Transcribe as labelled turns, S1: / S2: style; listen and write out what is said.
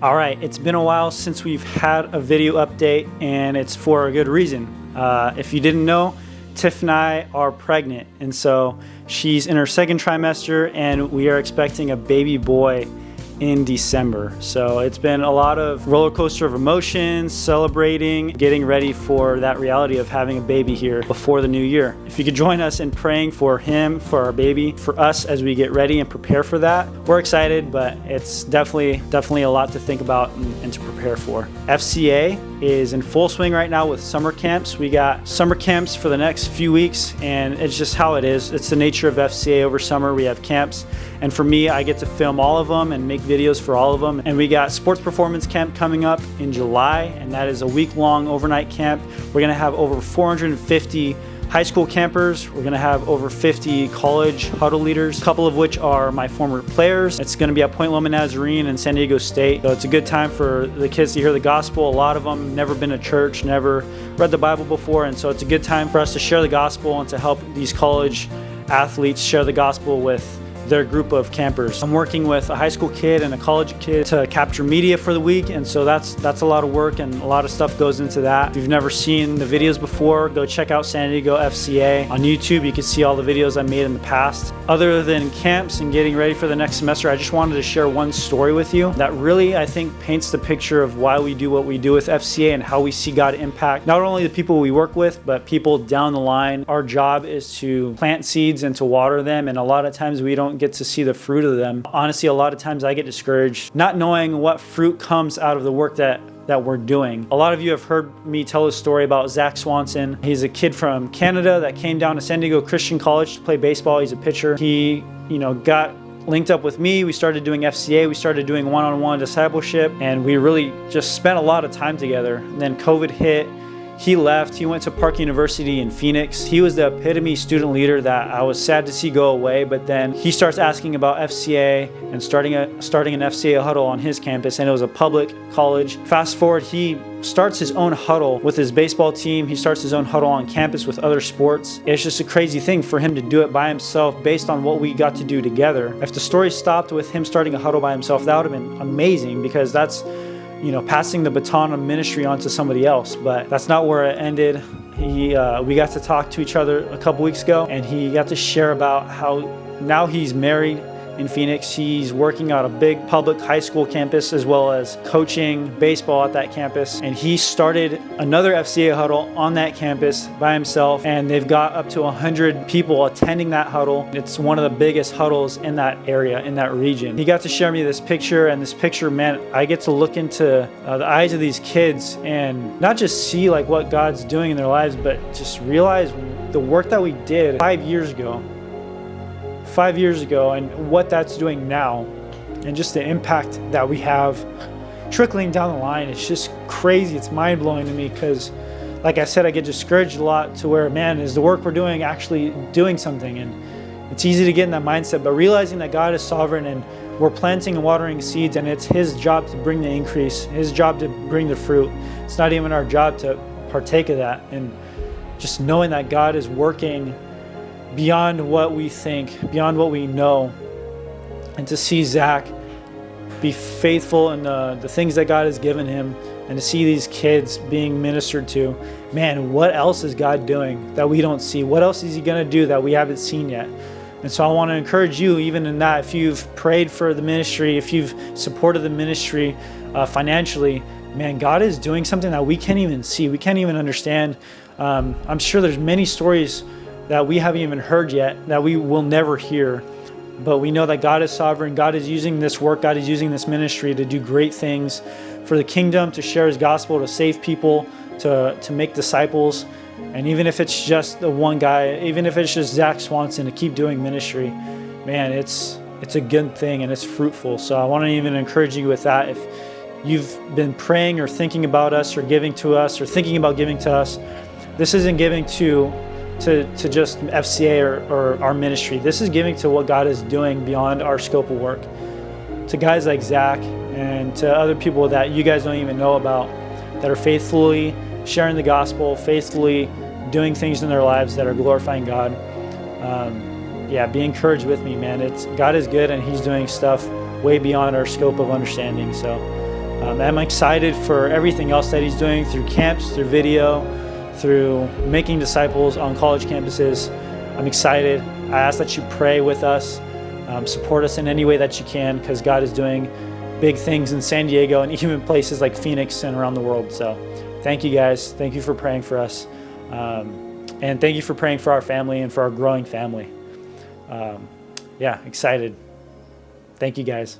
S1: All right, it's been a while since we've had a video update, and it's for a good reason. If you didn't know, Tiff and I are pregnant, and so she's in her second trimester, and we are expecting a baby boy in December. So it's been a lot of roller coaster of emotions, celebrating, getting ready for that reality of having a baby here before the new year. If you could join us in praying for him, for our baby, for us as we get ready and prepare for that. We're excited, but it's definitely a lot to think about and to prepare for. FCA is in full swing right now with summer camps. We got summer camps for the next few weeks, and it's just how it is. It's the nature of FCA over summer. We have camps, and for me, I get to film all of them and make videos for all of them. And we got sports performance camp coming up in July, and that is a week-long overnight camp. We're gonna have over 450 high school campers. We're gonna have over 50 college huddle leaders, a couple of which are my former players. It's gonna be at Point Loma Nazarene and San Diego State. So it's a good time for the kids to hear the gospel. A lot of them never been to church, never read the Bible before, and so it's a good time for us to share the gospel and to help these college athletes share the gospel with their group of campers. I'm working with a high school kid and a college kid to capture media for the week, and so that's a lot of work, and a lot of stuff goes into that. If you've never seen the videos before, go check out San Diego FCA on YouTube. You can see all the videos I made in the past. Other than camps and getting ready for the next semester, I just wanted to share one story with you that really, I think, paints the picture of why we do what we do with FCA and how we see God impact not only the people we work with, but people down the line. Our job is to plant seeds and to water them, and a lot of times we don't get to see the fruit of them. Honestly, a lot of times I get discouraged not knowing what fruit comes out of the work that we're doing. A lot of you have heard me tell a story about Zach Swanson. He's a kid from Canada that came down to San Diego Christian College to play baseball. He's a pitcher. He, got linked up with me. We started doing FCA. We started doing one-on-one discipleship, and we really just spent a lot of time together. And then COVID hit. He left. He went to Park University in Phoenix. He was the epitome student leader that I was sad to see go away, but then he starts asking about FCA and starting an FCA huddle on his campus, and it was a public college. Fast forward, he starts his own huddle with his baseball team. He starts his own huddle on campus with other sports. It's just a crazy thing for him to do it by himself based on what we got to do together. If the story stopped with him starting a huddle by himself, that would have been amazing, because that's passing the baton of ministry onto somebody else. But that's not where it ended. We got to talk to each other a couple weeks ago, and he got to share about how now he's married in Phoenix. He's working at a big public high school campus as well as coaching baseball at that campus. And he started another FCA huddle on that campus by himself, and they've got up to 100 people attending that huddle. It's one of the biggest huddles in that area, in that region. He got to share me this picture, and this picture meant I get to look into the eyes of these kids and not just see like what God's doing in their lives, but just realize the work that we did 5 years ago and what that's doing now, and just the impact that we have trickling down the line. It's just crazy. It's mind-blowing to me, because like I said, I get discouraged a lot to where, man, is the work we're doing actually doing something? And it's easy to get in that mindset, but realizing that God is sovereign and we're planting and watering seeds, and it's his job to bring the increase, his job to bring the fruit. It's not even our job to partake of that. And just knowing that God is working beyond what we think, beyond what we know, and to see Zach be faithful in the things that God has given him, and to see these kids being ministered to, man, what else is God doing that we don't see? What else is he going to do that we haven't seen yet? And so I want to encourage you, even in that, if you've prayed for the ministry, if you've supported the ministry financially, man, God is doing something that we can't even see, we can't even understand. I'm sure there's many stories that we haven't even heard yet, that we will never hear. But we know that God is sovereign. God is using this work. God is using this ministry to do great things for the kingdom, to share his gospel, to save people, to make disciples. And even if it's just the one guy, even if it's just Zach Swanson, to keep doing ministry, man, it's a good thing and it's fruitful. So I want to even encourage you with that. If you've been praying or thinking about us or giving to us or thinking about giving to us, this isn't giving to just FCA or our ministry. This is giving to what God is doing beyond our scope of work, to guys like Zach and to other people that you guys don't even know about, that are faithfully sharing the gospel, faithfully doing things in their lives that are glorifying God. Be encouraged with me, man. God is good, and he's doing stuff way beyond our scope of understanding. So I'm excited for everything else that he's doing through camps, through video, through making disciples on college campuses. I'm excited. I ask that you pray with us, support us in any way that you can, because God is doing big things in San Diego and even places like Phoenix and around the world. So thank you guys. Thank you for praying for us. And thank you for praying for our family and for our growing family. Yeah, excited. Thank you guys.